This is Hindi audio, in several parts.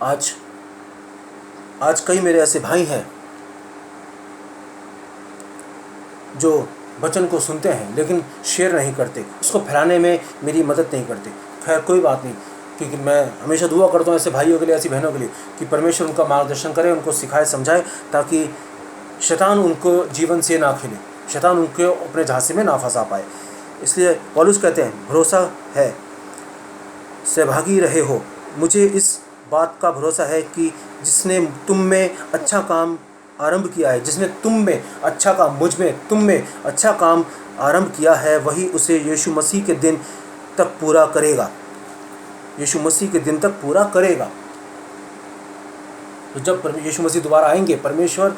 आज आज कई मेरे ऐसे भाई हैं जो वचन को सुनते हैं लेकिन शेयर नहीं करते, उसको फैलाने में मेरी मदद नहीं करते। खैर कोई बात नहीं, क्योंकि मैं हमेशा दुआ करता हूँ ऐसे भाइयों के लिए, ऐसी बहनों के लिए, कि परमेश्वर उनका मार्गदर्शन करे, उनको सिखाए समझाए, ताकि शैतान उनको जीवन से ना खेले, शैतान उनको अपने झांसे में ना फंसा पाए। इसलिए पौलुस कहते हैं भरोसा है, सहभागी रहे हो। मुझे इस बात का भरोसा है कि जिसने तुम में अच्छा काम आरंभ किया है, जिसने तुम में अच्छा काम, मुझ में, तुम में अच्छा काम आरंभ किया है, वही उसे यीशु मसीह के दिन तक पूरा करेगा। यीशु मसीह के दिन तक पूरा करेगा। तो जब यीशु मसीह दोबारा आएंगे, परमेश्वर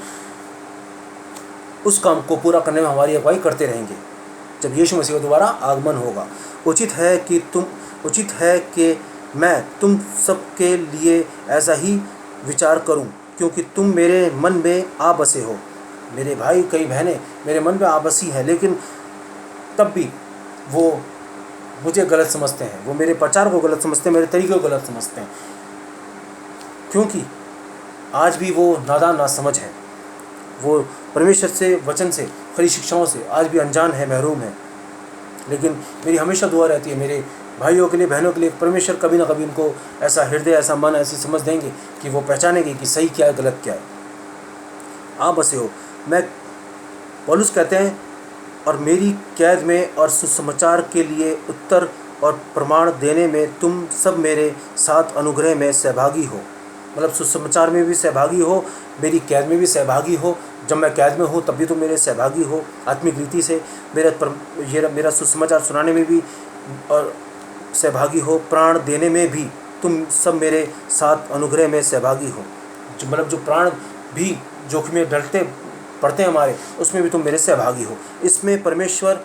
उस काम को पूरा करने में हमारी अगुवाई करते रहेंगे जब यीशु मसीह का दोबारा आगमन होगा। उचित है कि मैं तुम सबके लिए ऐसा ही विचार करूं, क्योंकि तुम मेरे मन में आ बसे हो। मेरे भाई, कई बहनें मेरे मन में आ बसी हैं, लेकिन तब भी वो मुझे गलत समझते हैं, वो मेरे प्रचार को गलत समझते हैं, मेरे तरीके को गलत समझते हैं, क्योंकि आज भी वो नादान ना समझ है, वो परमेश्वर से, वचन से, खरी शिक्षाओं से आज भी अनजान है, महरूम है। लेकिन मेरी हमेशा दुआ रहती है मेरे भाइयों के लिए, बहनों के लिए, परमेश्वर कभी ना कभी उनको ऐसा हृदय, ऐसा मन, ऐसी समझ देंगे कि वो पहचानेंगे कि सही क्या है, गलत क्या है। आप बसे हो। मैं पौलुस कहते हैं, और मेरी कैद में और सुसमाचार के लिए उत्तर और प्रमाण देने में तुम सब मेरे साथ अनुग्रह में सहभागी हो। मतलब सुसमाचार में भी सहभागी हो, मेरी कैद में भी सहभागी हो। जब मैं कैद में हूँ तब भी तुम मेरे सहभागी हो आत्मिक रीति से। मेरा सुसमाचार सुनाने में भी और सहभागी हो, प्राण देने में भी तुम सब मेरे साथ अनुग्रह में सहभागी हो। मतलब जो प्राण भी जोखिम में डरते पड़ते हैं हमारे, उसमें भी तुम मेरे सहभागी हो। इसमें परमेश्वर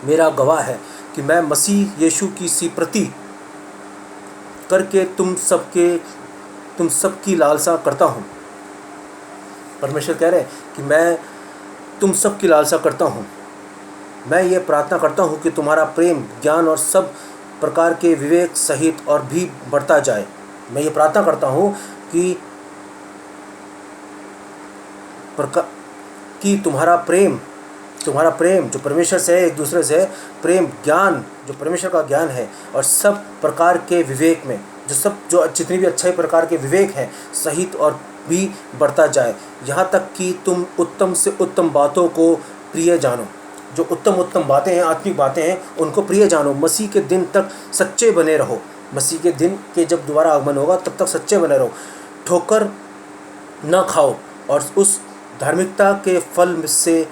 मेरा गवाह है कि मैं मसीह यीशु की सी प्रति करके तुम सबकी लालसा करता हूँ। परमेश्वर कह रहे हैं कि मैं तुम सबकी लालसा करता हूँ। मैं ये प्रार्थना करता हूँ कि तुम्हारा प्रेम, ज्ञान और सब प्रकार के विवेक सहित और भी बढ़ता जाए। मैं ये प्रार्थना करता हूँ कि तुम्हारा प्रेम जो परमेश्वर से है, एक दूसरे से प्रेम, ज्ञान जो परमेश्वर का ज्ञान है, और सब प्रकार के विवेक में जो जितनी भी अच्छे प्रकार के विवेक हैं सहित और भी बढ़ता जाए, यहाँ तक कि तुम उत्तम से उत्तम बातों को प्रिय जानो। जो उत्तम बातें हैं, आत्मिक बातें हैं, उनको प्रिय जानो। मसीह के दिन तक सच्चे बने रहो। मसीह के दिन के जब दोबारा आगमन होगा तब तक सच्चे बने रहो। ठोकर न खाओ और उस धार्मिकता के फल से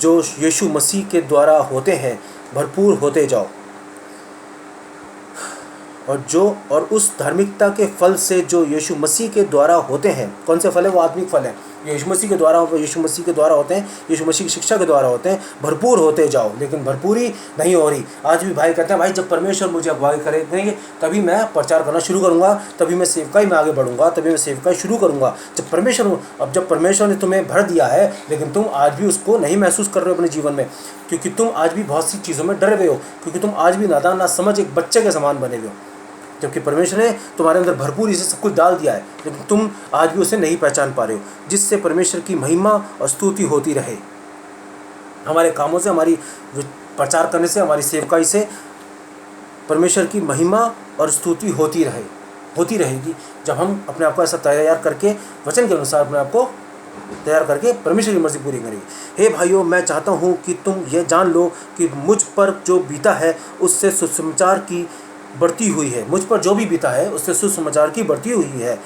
जो यीशु मसीह के द्वारा होते हैं भरपूर होते जाओ। और उस धार्मिकता के फल से जो यीशु मसीह के द्वारा होते हैं, कौन से फल है? वो आत्मिक फल है। यीशु मसीह के द्वारा होते हैं, यीशु मसीह की शिक्षा के द्वारा होते हैं, भरपूर होते जाओ। लेकिन भरपूरी नहीं हो रही। आज भी भाई कहते हैं, भाई जब परमेश्वर मुझे अगुवाई करेंगे तभी मैं प्रचार करना शुरू करूँगा, तभी मैं सेवकाई में आगे बढ़ूँगा, तभी मैं सेवकाई शुरू करूँगा। जब परमेश्वर ने तुम्हें भर दिया है, लेकिन तुम आज भी उसको नहीं महसूस कर रहे हो अपने जीवन में, क्योंकि तुम आज भी बहुत सी चीज़ों में डरे हुए हो, क्योंकि तुम आज भी नादान ना समझ एक बच्चे के समान बने हुए हो, जबकि परमेश्वर ने तुम्हारे अंदर भरपूरी से सब कुछ डाल दिया है, लेकिन तुम आज भी उसे नहीं पहचान पा रहे हो। जिससे परमेश्वर की महिमा और स्तुति होती रहे। हमारे कामों से, हमारी प्रचार करने से, हमारी सेवकाई से परमेश्वर की महिमा और स्तुति होती रहेगी। जब हम अपने आप को ऐसा तैयार करके, वचन के अनुसार अपने आप को तैयार करके परमेश्वर की मर्जी पूरी करेंगे। हे भाइयों, मैं चाहता हूँ कि तुम ये जान लो कि मुझ पर जो बीता है उससे सुसमाचार की बढ़ती हुई है। मुझ पर जो भी बीता है उससे सुसमाचार की बढ़ती हुई है।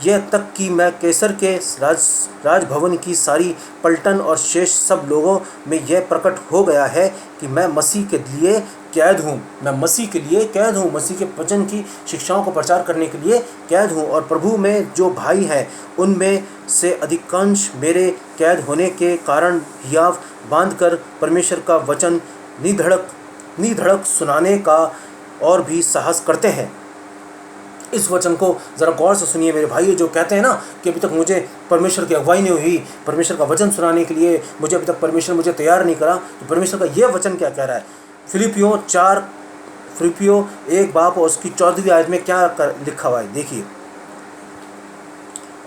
यह तक कि मैं कैसर के राजभवन की सारी पलटन और शेष सब लोगों में यह प्रकट हो गया है कि मैं मसीह के लिए कैद हूँ। मसीह के वचन की शिक्षाओं को प्रचार करने के लिए कैद हूँ। और प्रभु में जो भाई हैं उनमें से अधिकांश मेरे कैद होने के कारण हियाव बांधकर परमेश्वर का वचन निधड़क सुनाने का और भी साहस करते हैं। इस वचन को ज़रा गौर से सुनिए मेरे भाइयों, जो कहते हैं ना कि अभी तक मुझे परमेश्वर की अगुवाई नहीं हुई, परमेश्वर का वचन सुनाने के लिए मुझे अभी तक परमेश्वर मुझे तैयार नहीं करा, तो परमेश्वर का यह वचन क्या कह रहा है? फिलिपियों 1 बाप और उसकी 14वीं आयत में क्या लिखा हुआ है, देखिए।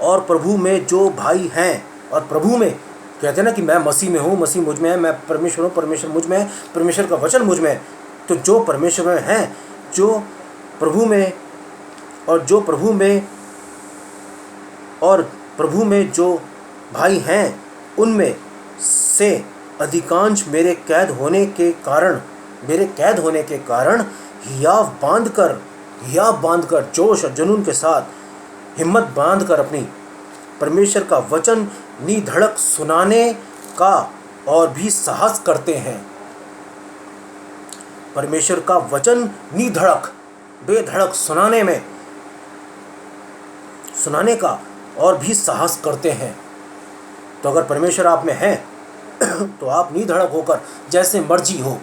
और प्रभु में जो भाई हैं, और प्रभु में कहते हैं ना कि मैं मसीह में हूँ, मसीह मुझ में है, मैं परमेश्वर हूँ, परमेश्वर मुझ में है, परमेश्वर का वचन मुझ में है। तो जो परमेश्वर में हैं, जो प्रभु में, और जो प्रभु में, और प्रभु में जो भाई हैं, उनमें से अधिकांश मेरे कैद होने के कारण हियाव बांधकर जोश और जुनून के साथ हिम्मत बांधकर अपनी परमेश्वर का वचन निधड़क सुनाने का और भी साहस करते हैं। परमेश्वर का वचन निधड़क, बेधड़क सुनाने का और भी साहस करते हैं। तो अगर परमेश्वर आप में है तो आप निधड़क होकर जैसे मर्जी हो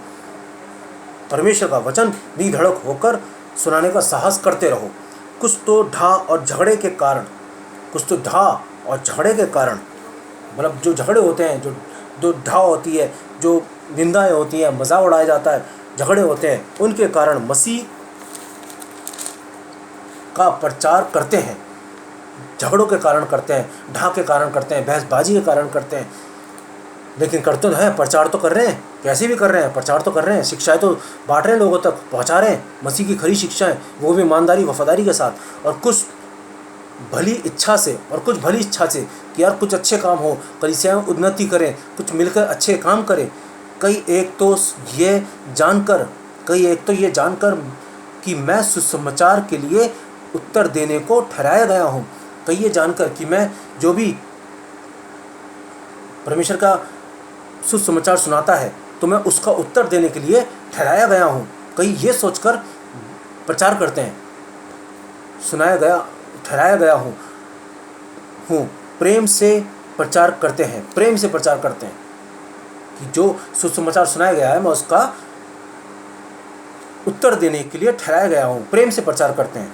परमेश्वर का वचन निधड़क होकर सुनाने का साहस करते रहो। कुछ तो ढा और झगड़े के कारण, मतलब जो झगड़े होते हैं, जो ढा होती है, जो निंदाएं होती हैं, मजाक उड़ाया जाता है, झगड़े होते हैं, उनके कारण मसीह का प्रचार करते हैं। झगड़ों के कारण करते हैं, ढा के कारण करते हैं, बहसबाजी के कारण करते हैं, लेकिन करते तो हैं, प्रचार तो कर रहे हैं, कैसे भी कर रहे हैं, प्रचार तो कर रहे हैं, शिक्षाएं तो बांट रहे हैं, लोगों तक पहुंचा रहे हैं, मसीह की खरी शिक्षाएं, वो भी ईमानदारी वफादारी के साथ, और कुछ भली इच्छा से कि यार कुछ अच्छे काम हो, कलीसियाएं उन्नति करें, कुछ मिलकर अच्छे काम करें। कई एक तो ये जानकर कि मैं सुसमाचार के लिए उत्तर देने को ठहराया गया हूँ। कई ये जानकर कि मैं जो भी परमेश्वर का सुसमाचार सुनाता है तो मैं उसका उत्तर देने के लिए ठहराया गया हूँ। कई ये सोचकर प्रचार करते हैं, ठहराया गया हूँ, प्रेम से प्रचार करते हैं कि जो सुसमाचार सुनाया गया है मैं उसका उत्तर देने के लिए ठहराया गया हूँ। प्रेम से प्रचार करते हैं,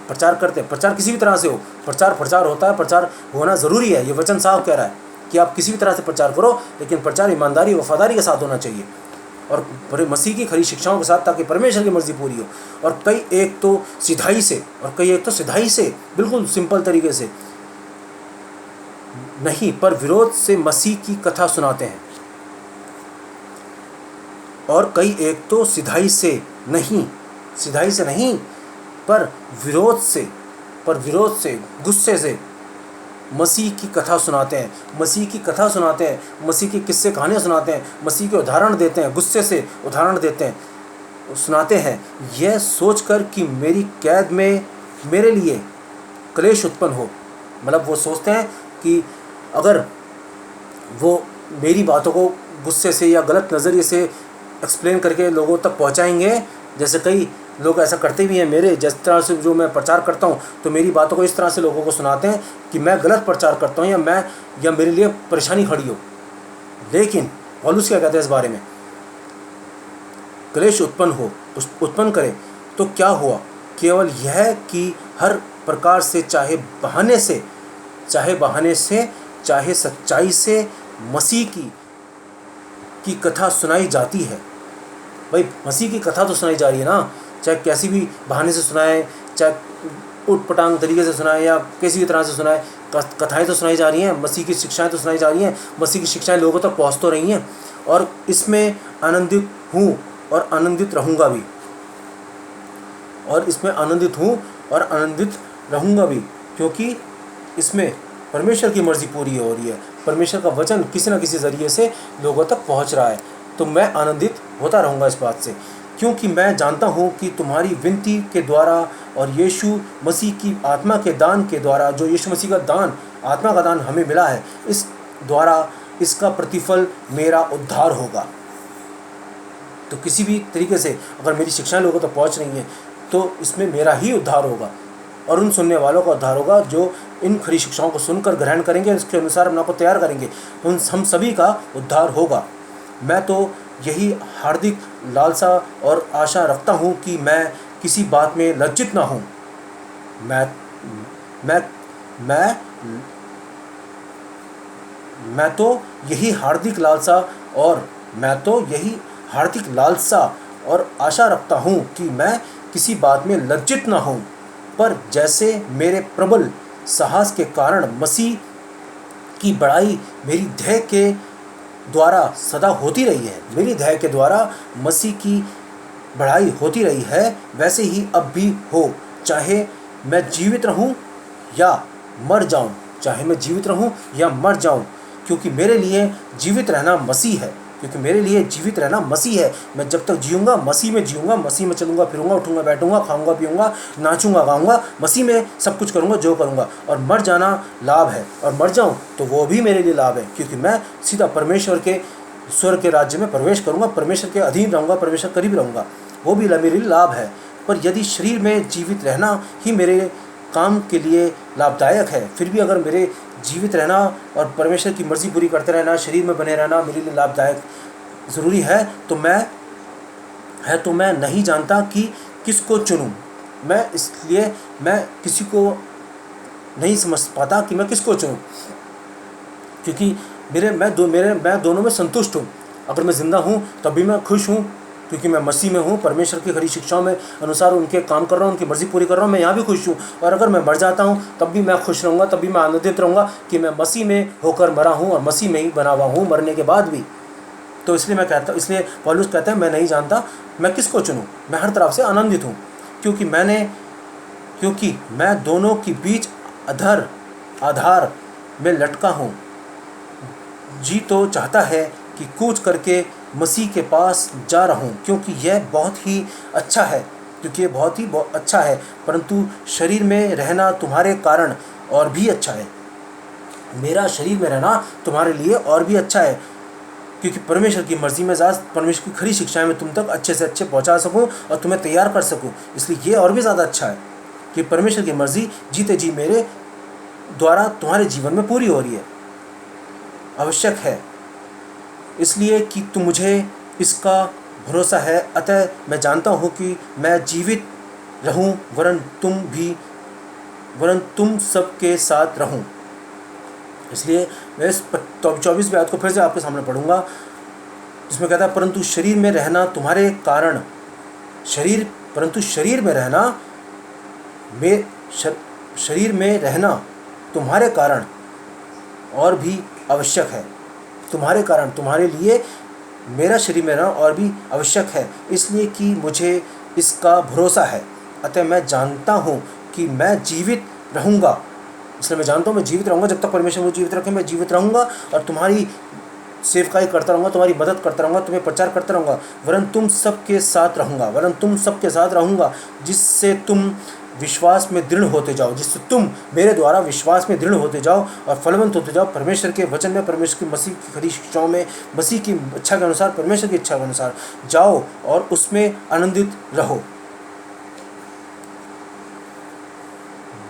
प्रचार किसी भी तरह से हो, प्रचार होता है, प्रचार होना ज़रूरी है। ये वचन साफ कह रहा है कि आप किसी भी तरह से प्रचार करो, लेकिन प्रचार ईमानदारी वफादारी के साथ होना चाहिए और मसीह की खरी शिक्षाओं के साथ, ताकि परमेश्वर की मर्जी पूरी हो। और कई एक तो सिधाई से बिल्कुल सिंपल तरीके से नहीं, पर विरोध से मसीह की कथा सुनाते हैं। और कई एक तो सिधाई से नहीं, पर विरोध से, गुस्से से मसीह की कथा सुनाते हैं, मसीह की किस्से कहानियाँ सुनाते हैं, मसीह के उदाहरण देते हैं, गुस्से से उदाहरण सुनाते हैं, यह सोचकर कि मेरी कैद में मेरे लिए क्लेश उत्पन्न हो। मतलब वो सोचते हैं कि अगर वो मेरी बातों को गुस्से से या गलत नज़रिए से एक्सप्लेन करके लोगों तक पहुंचाएंगे, जैसे कई लोग ऐसा करते भी हैं, मेरे जिस तरह से जो मैं प्रचार करता हूं तो मेरी बातों को इस तरह से लोगों को सुनाते हैं कि मैं गलत प्रचार करता हूं या मेरे लिए परेशानी खड़ी हो। लेकिन पौलुस क्या कहते हैं इस बारे में? क्लेश उत्पन्न करे तो क्या हुआ? केवल यह कि हर प्रकार से, चाहे बहाने से चाहे सच्चाई से मसीह की कथा सुनाई जाती है। भाई मसीह की कथा तो सुनाई जा रही है ना, चाहे कैसी भी बहाने से सुनाए, चाहे उटपटांग तरीके से सुनाए या किसी भी तरह से सुनाए, कथाएं तो सुनाई जा रही हैं, मसीह की शिक्षाएं तो सुनाई जा रही हैं, मसीह की शिक्षाएं लोगों तक पहुँच तो रही हैं। और इसमें आनंदित हूँ और आनंदित रहूँगा भी, क्योंकि इसमें परमेश्वर की मर्जी पूरी हो रही है, परमेश्वर का वचन किसी न किसी ज़रिए से लोगों तक पहुंच रहा है। तो मैं आनंदित होता रहूँगा इस बात से, क्योंकि मैं जानता हूँ कि तुम्हारी विनती के द्वारा और यीशु मसीह की आत्मा के दान के द्वारा, जो यीशु मसीह का दान, आत्मा का दान हमें मिला है, इस द्वारा इसका प्रतिफल मेरा उद्धार होगा। तो किसी भी तरीके से अगर मेरी शिक्षाएं लोगों तक पहुँच रही हैं तो इसमें मेरा ही उद्धार होगा और उन सुनने वालों का उद्धार होगा जो इन खरी शिक्षाओं को सुनकर ग्रहण करेंगे, इसके अनुसार अपने आप को तैयार करेंगे, हम सभी का उद्धार होगा। मैं तो यही हार्दिक लालसा और आशा रखता हूँ कि मैं किसी बात में लज्जित ना हूँ। मैं तो यही हार्दिक लालसा और आशा रखता हूँ कि मैं किसी बात में लज्जित ना हूँ, पर जैसे मेरे प्रबल साहस के कारण मसीह की बढ़ाई मेरी ध्येय के द्वारा सदा होती रही है। मेरी ध्येय के द्वारा मसीह की बढ़ाई होती रही है, वैसे ही अब भी हो, चाहे मैं जीवित रहूं या मर जाऊं। चाहे मैं जीवित रहूं या मर जाऊं, क्योंकि मेरे लिए जीवित रहना मसीह है। क्योंकि मेरे लिए जीवित रहना मसीह है। मैं जब तक जीऊँगा मसीह में जीऊँगा, मसीह में चलूँगा फिरूँगा, उठूँगा बैठूँगा, खाऊँगा पीऊँगा, नाचूँगा गाऊँगा, मसीह में सब कुछ करूँगा जो करूँगा। और मर जाना लाभ है, और मर जाऊँ तो वो भी मेरे लिए लाभ है, क्योंकि मैं सीधा परमेश्वर के स्वर्ग के राज्य में प्रवेश करूँगा, परमेश्वर के अधीन रहूँगा, परमेश्वर करीब रहूँगा, वो भी मेरे लिए लाभ है। पर यदि शरीर में जीवित रहना ही मेरे काम के लिए लाभदायक है, फिर भी अगर मेरे जीवित रहना और परमेश्वर की मर्ज़ी पूरी करते रहना, शरीर में बने रहना मेरे लिए लाभदायक ज़रूरी है, तो मैं नहीं जानता कि किसको चुनूं। इसलिए मैं किसी को नहीं समझ पाता कि मैं किसको चुनूं, क्योंकि मैं दोनों में संतुष्ट हूँ। अगर मैं ज़िंदा हूँ तब भी मैं खुश हूँ, क्योंकि मैं मसीह में हूँ, परमेश्वर की खरी शिक्षाओं में अनुसार उनके काम कर रहा हूँ, उनकी मर्ज़ी पूरी कर रहा हूँ, मैं यहाँ भी खुश हूँ। और अगर मैं मर जाता हूँ तब भी मैं खुश रहूँगा, तब भी मैं आनंदित रहूँगा कि मैं मसीह में होकर मरा हूँ और मसीह में ही बना हुआ हूँ मरने के बाद भी। तो इसलिए पौलुस कहता है मैं नहीं जानता मैं किसको चुनूँ। मैं हर तरफ से आनंदित हूँ, क्योंकि मैं दोनों के बीच आधार में लटका हूँ। जी तो चाहता है कि कूच करके मसीह के पास जा रहा हूँ, क्योंकि यह बहुत ही अच्छा है, परंतु शरीर में रहना तुम्हारे कारण और भी अच्छा है। मेरा शरीर में रहना तुम्हारे लिए और भी अच्छा है, क्योंकि परमेश्वर की मर्ज़ी में परमेश्वर की खरी शिक्षाएं मैं तुम तक अच्छे से अच्छे पहुंचा सकूं और तुम्हें तैयार कर सकूं। इसलिए ये और भी ज़्यादा अच्छा है कि परमेश्वर की मर्ज़ी जीते जी मेरे द्वारा तुम्हारे जीवन में पूरी हो रही है। आवश्यक है इसलिए कि तुम मुझे इसका भरोसा है, अतः मैं जानता हूँ कि मैं जीवित रहूँ वरन तुम सबके साथ रहूँ। इसलिए मैं इस 24 आयत को फिर से आपके सामने पढ़ूंगा, जिसमें कहता है परंतु शरीर में रहना तुम्हारे कारण और भी आवश्यक है। तुम्हारे लिए मेरा शरीर में रहना और भी आवश्यक है, इसलिए कि मुझे इसका भरोसा है। अतः मैं जानता हूँ कि मैं जीवित रहूँगा। इसलिए मैं जानता हूँ मैं जीवित रहूँगा, जब तक परमेश्वर मुझे जीवित रखे मैं जीवित रहूँगा और तुम्हारी सेवकाई करता रहूँगा, तुम्हारी मदद करता रहूँगा, तुम्हें प्रचार करता रहूँगा, वरन तुम सबके साथ रहूँगा, जिससे तुम विश्वास में दृढ़ होते जाओ, जिससे तुम मेरे द्वारा विश्वास में दृढ़ होते जाओ और फलवंत होते जाओ, परमेश्वर के वचन में, परमेश्वर की मसीह की खरी शिक्षाओं में, मसीह की इच्छा के अनुसार, परमेश्वर की इच्छा के अनुसार जाओ और उसमें आनंदित रहो,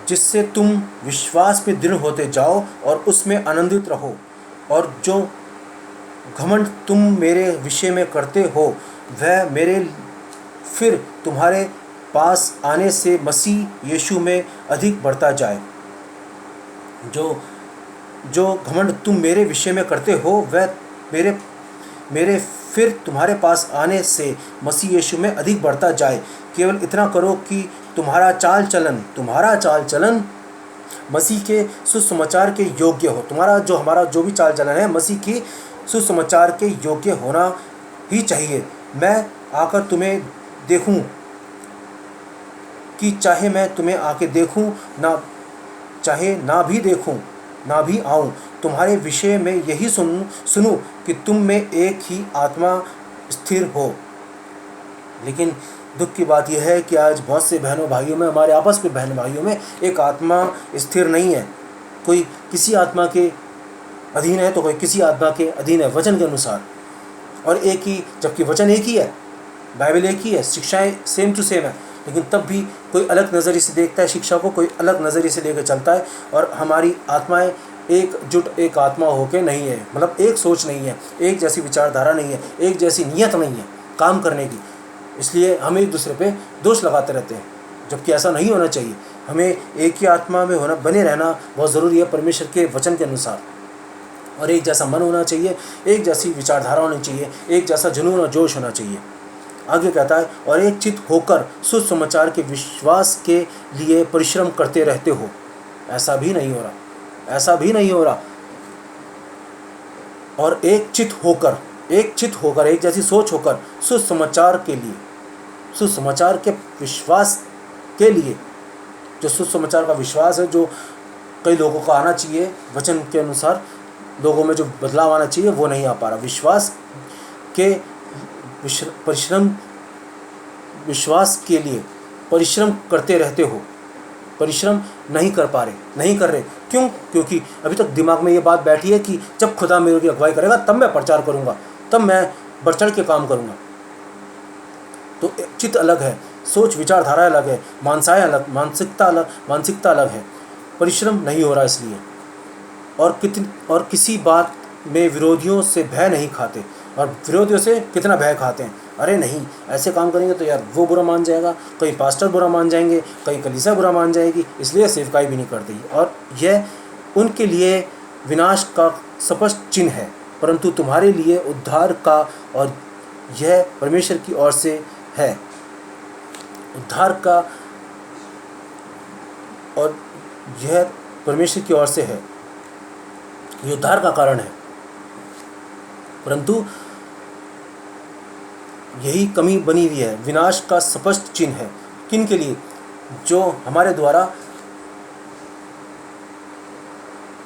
जिससे तुम विश्वास में दृढ़ होते जाओ और उसमें आनंदित रहो। और जो घमंड तुम मेरे विषय में करते हो वह मेरे फिर तुम्हारे पास आने से मसीह यीशु में अधिक बढ़ता जाए। जो घमंड तुम मेरे विषय में करते हो वह मेरे फिर तुम्हारे पास आने से मसीह यीशु में अधिक बढ़ता जाए। केवल इतना करो कि तुम्हारा चाल चलन मसीह के सुसमाचार के योग्य हो। हमारा जो भी चाल चलन है मसीह की सुसमाचार के योग्य होना ही चाहिए। मैं आकर तुम्हें देखूं कि चाहे मैं तुम्हें आके देखूं ना भी आऊं, तुम्हारे विषय में यही सुनूं कि तुम में एक ही आत्मा स्थिर हो। लेकिन दुख की बात यह है कि आज बहुत से बहनों भाइयों में, हमारे आपस में बहन भाइयों में एक आत्मा स्थिर नहीं है। कोई किसी आत्मा के अधीन है तो कोई किसी आत्मा के अधीन है वचन के अनुसार, और जबकि वचन एक ही है, बाइबल एक ही है, शिक्षाएं सेम टू सेम है, लेकिन तब भी कोई अलग नज़रिए से देखता है शिक्षा को, कोई अलग नज़रिए से लेकर चलता है। और हमारी आत्माएं एक आत्मा होके नहीं है, मतलब एक सोच नहीं है, एक जैसी विचारधारा नहीं है, एक जैसी नीयत नहीं है काम करने की। इसलिए हम एक दूसरे पे दोष लगाते रहते हैं, जबकि ऐसा नहीं होना चाहिए। हमें एक ही आत्मा में बने रहना बहुत ज़रूरी है परमेश्वर के वचन के अनुसार, और एक जैसा मन होना चाहिए, एक जैसी विचारधारा होनी चाहिए, एक जैसा जुनून और जोश होना चाहिए। आगे कहता है और एक चित्त होकर सुसमाचार के विश्वास के लिए परिश्रम करते रहते हो। ऐसा भी नहीं हो रहा, ऐसा भी नहीं हो रहा। और एक चित होकर, एक जैसी सोच होकर सुसमाचार के लिए, सुसमाचार के विश्वास के लिए, जो सुसमाचार का विश्वास है, जो कई लोगों को आना चाहिए वचन के अनुसार, लोगों में जो बदलाव आना चाहिए वो नहीं आ पा रहा। विश्वास के परिश्रम, विश्वास के लिए परिश्रम करते रहते हो, परिश्रम नहीं कर पा रहे, नहीं कर रहे। क्यों? क्योंकि अभी तक दिमाग में ये बात बैठी है कि जब खुदा मेरी अगुवाई करेगा तब मैं प्रचार करूँगा, तब मैं बढ़ चढ़ के काम करूँगा। तो चित्त अलग है, सोच विचारधारा अलग है, मानसाएँ अलग, मानसिकता अलग है। परिश्रम नहीं हो रहा इसलिए। और किसी बात में विरोधियों से भय नहीं खाते। और विरोधियों से कितना भय खाते हैं, अरे नहीं ऐसे काम करेंगे तो यार वो बुरा मान जाएगा, कहीं पास्टर बुरा मान जाएंगे, कहीं कलीसिया बुरा मान जाएगी, इसलिए सेवकाई भी नहीं करती। और यह उनके लिए विनाश का स्पष्ट चिन्ह है, परंतु तुम्हारे लिए उद्धार का, और यह परमेश्वर की ओर से है। उद्धार का, और यह परमेश्वर की ओर से है, ये उद्धार का कारण है। परंतु यही कमी बनी हुई है, विनाश का स्पष्ट चिन्ह है। किन के लिए? जो हमारे द्वारा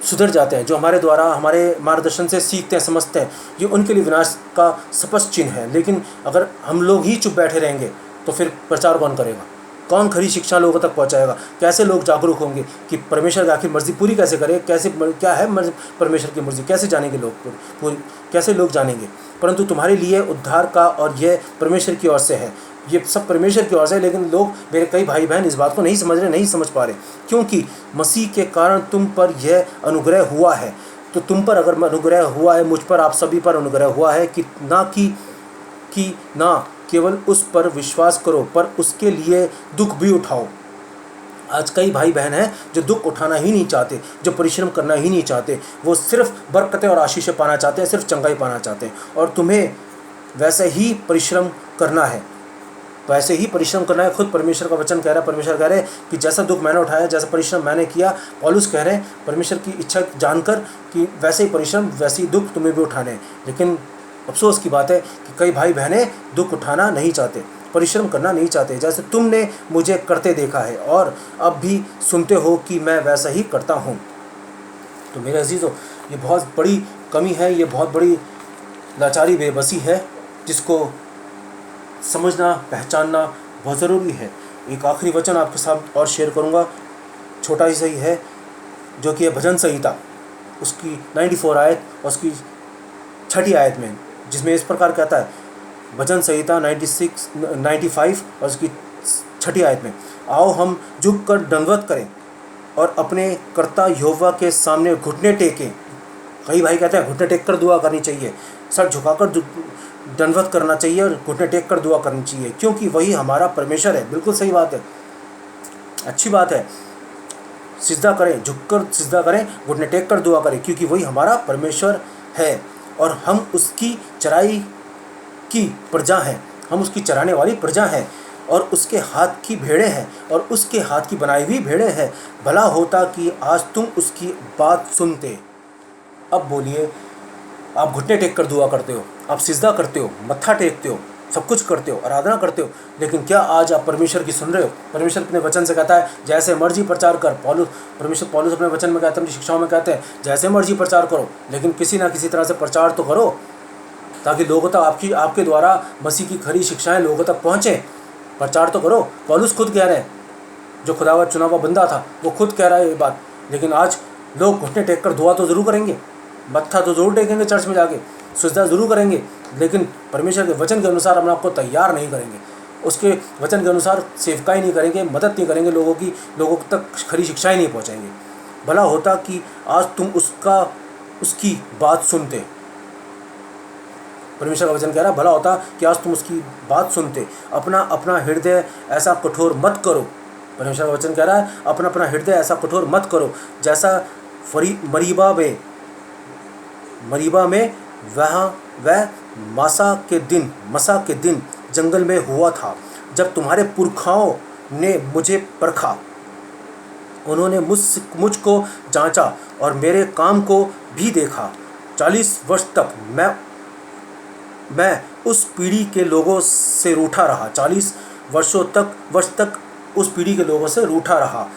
सुधर जाते हैं, जो हमारे द्वारा, हमारे मार्गदर्शन से सीखते हैं, समझते हैं, ये उनके लिए विनाश का स्पष्ट चिन्ह है। लेकिन अगर हम लोग ही चुप बैठे रहेंगे तो फिर प्रचार कौन करेगा? कौन खरी शिक्षा लोगों तक पहुंचाएगा? कैसे लोग जागरूक होंगे कि परमेश्वर की आखिर मर्जी पूरी कैसे करे, कैसे, क्या है परमेश्वर की मर्जी, कैसे जानेंगे लोग पूरी, कैसे लोग जानेंगे? परंतु तुम्हारे लिए उद्धार का, और यह परमेश्वर की ओर से है, ये सब परमेश्वर की ओर से है। लेकिन लोग, मेरे कई भाई बहन इस बात को नहीं समझ रहे, नहीं समझ पा रहे, क्योंकि मसीह के कारण तुम पर यह अनुग्रह हुआ है। तो तुम पर अगर अनुग्रह हुआ है, मुझ पर, आप सभी पर अनुग्रह हुआ है कि ना केवल उस पर विश्वास करो पर उसके लिए दुख भी उठाओ। आज कई भाई बहन हैं जो दुख उठाना ही नहीं चाहते, जो परिश्रम करना ही नहीं चाहते, वो सिर्फ बरकतें और आशीषें पाना चाहते हैं, सिर्फ चंगाई पाना चाहते हैं। और तुम्हें वैसे ही परिश्रम करना है, वैसे ही परिश्रम करना है। खुद परमेश्वर का वचन कह रहा है, परमेश्वर कह रहे हैं कि जैसा दुख मैंने उठाया, जैसा परिश्रम मैंने किया, पौलुस कह रहे हैं परमेश्वर की इच्छा जानकर कि वैसे ही परिश्रम, वैसे ही दुख तुम्हें भी उठाने। लेकिन अफसोस की बात है कि कई भाई बहनें दुख उठाना नहीं चाहते, परिश्रम करना नहीं चाहते, जैसे तुमने मुझे करते देखा है और अब भी सुनते हो कि मैं वैसा ही करता हूँ। तो मेरे अजीज़ों, ये बहुत बड़ी कमी है, ये बहुत बड़ी लाचारी, बेबसी है, जिसको समझना, पहचानना बहुत ज़रूरी है। एक आखिरी वचन आपके साथ और शेयर करूँगा, छोटा ही सही है, जो कि है भजन संहिता, उसकी 94 आयत और उसकी 6ठी आयत में, जिसमें इस प्रकार कहता है, भजन संहिता 95 और उसकी 6ठी आयत में, आओ हम झुक कर दंडवत करें और अपने कर्ता यहोवा के सामने घुटने टेकें। कई भाई कहते हैं घुटने टेक कर दुआ करनी चाहिए, सर झुकाकर दंडवत करना चाहिए और घुटने टेक कर दुआ करनी चाहिए, क्योंकि वही हमारा परमेश्वर है। बिल्कुल सही बात है, अच्छी बात है। सिजदा करें, झुककर सिजदा करें, घुटने टेक कर दुआ करें, क्योंकि वही हमारा परमेश्वर है और हम उसकी चराई की प्रजा हैं, हम उसकी चराने वाली प्रजा हैं और उसके हाथ की भेड़ें हैं और उसके हाथ की बनाई हुई भेड़ें हैं। भला होता कि आज तुम उसकी बात सुनते। अब बोलिए, आप घुटने टेक कर दुआ करते हो, आप सिजदा करते हो, मत्था टेकते हो, सब कुछ करते हो, आराधना करते हो, लेकिन क्या आज आप परमेश्वर की सुन रहे हो? परमेश्वर अपने वचन से कहता है जैसे मर्जी प्रचार कर। पौलुस अपने वचन में कहते हैं, अपनी शिक्षाओं में कहते हैं जैसे मर्जी प्रचार करो, लेकिन किसी ना किसी तरह से प्रचार तो करो, ताकि लोगों तक आपके द्वारा मसीह की खरी शिक्षाएं लोगों तक पहुँचें। प्रचार तो करो। पौलुस खुद कह रहे हैं, जो खुदावा चुना हुआ बंदा था, वो खुद कह रहा है ये बात। लेकिन आज लोग घुटने टेक कर दुआ तो ज़रूर करेंगे, मत्था तो ज़रूर टेकेंगे, चर्च में जाके सुजदा ज़रूर करेंगे, लेकिन परमेश्वर के वचन के अनुसार अपने आप को तैयार नहीं करेंगे, उसके वचन के अनुसार सेवकाई नहीं करेंगे, मदद नहीं करेंगे, लोगों तक खरी शिक्षाएं नहीं पहुंचाएंगे। भला होता कि आज तुम उसकी बात सुनते। परमेश्वर का वचन कह रहा है, भला होता कि आज तुम उसकी बात सुनते। अपना हृदय ऐसा कठोर मत करो। परमेश्वर का वचन कह रहा है, अपना हृदय ऐसा कठोर मत करो जैसा मरीबा में वह मसा के दिन जंगल में हुआ था, जब तुम्हारे पुरखाओं ने मुझे परखा। उन्होंने मुझको जांचा और मेरे काम को भी देखा। 40 वर्ष तक मैं उस पीढ़ी के लोगों से रूठा रहा। 40 वर्ष तक उस पीढ़ी के लोगों से रूठा रहा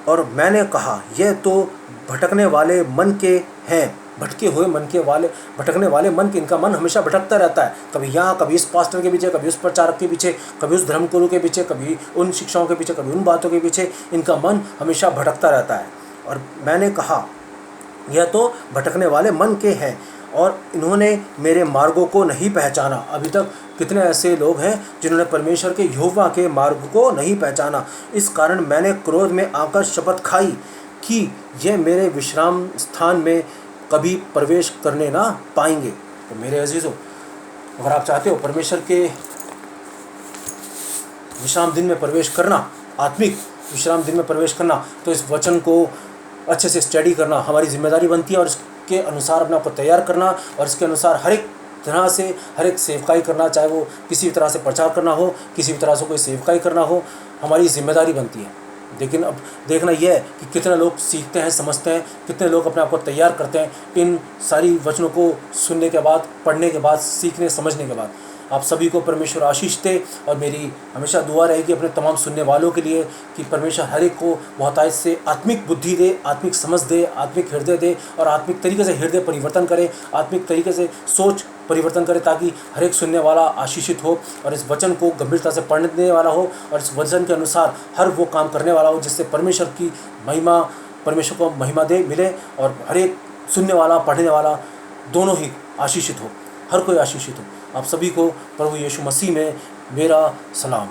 और मैंने कहा, यह तो भटकने वाले मन के हैं, भटकने वाले मन के। इनका मन हमेशा भटकता रहता है, कभी यहाँ, कभी इस पास्टर के पीछे, कभी उस प्रचारक के पीछे, कभी उस धर्मगुरु के पीछे, कभी उन शिक्षाओं के पीछे, कभी उन बातों के पीछे। इनका मन हमेशा भटकता रहता है। और मैंने कहा, यह तो भटकने वाले मन के हैं और इन्होंने मेरे मार्गों को नहीं पहचाना। अभी तक कितने ऐसे लोग हैं जिन्होंने परमेश्वर के यहोवा के मार्ग को नहीं पहचाना। इस कारण मैंने क्रोध में आकर शपथ खाई कि यह मेरे विश्राम स्थान में कभी प्रवेश करने ना पाएंगे। तो मेरे अजीज़ों, अगर आप चाहते हो परमेश्वर के विश्राम दिन में प्रवेश करना, आत्मिक विश्राम दिन में प्रवेश करना, तो इस वचन को अच्छे से स्टडी करना हमारी जिम्मेदारी बनती है और इसके अनुसार अपने आप को तैयार करना और इसके अनुसार हर एक तरह से हर एक सेवकाई करना, चाहे वो किसी भी तरह से प्रचार करना हो, किसी भी तरह से कोई सेवकाई करना हो, हमारी जिम्मेदारी बनती है। लेकिन अब देखना यह है कि कितने लोग सीखते हैं, समझते हैं, कितने लोग अपने आप को तैयार करते हैं इन सारी वचनों को सुनने के बाद, पढ़ने के बाद, सीखने समझने के बाद। आप सभी को परमेश्वर आशीष दे और मेरी हमेशा दुआ रहेगी अपने तमाम सुनने वालों के लिए कि परमेश्वर हर एक को बहुतायत से आत्मिक बुद्धि दे, आत्मिक समझ दे, आत्मिक हृदय दे और आत्मिक तरीके से हृदय परिवर्तन करे, आत्मिक तरीके से सोच परिवर्तन करे, ताकि हर एक सुनने वाला आशीषित हो और इस वचन को गंभीरता से पढ़ने वाला हो और इस वचन के अनुसार हर वो काम करने वाला हो जिससे परमेश्वर को महिमा मिले और हर एक सुनने वाला, पढ़ने वाला दोनों ही आशीषित हो, हर कोई आशीषित हो। आप सभी को प्रभु यीशु मसीह में मेरा सलाम।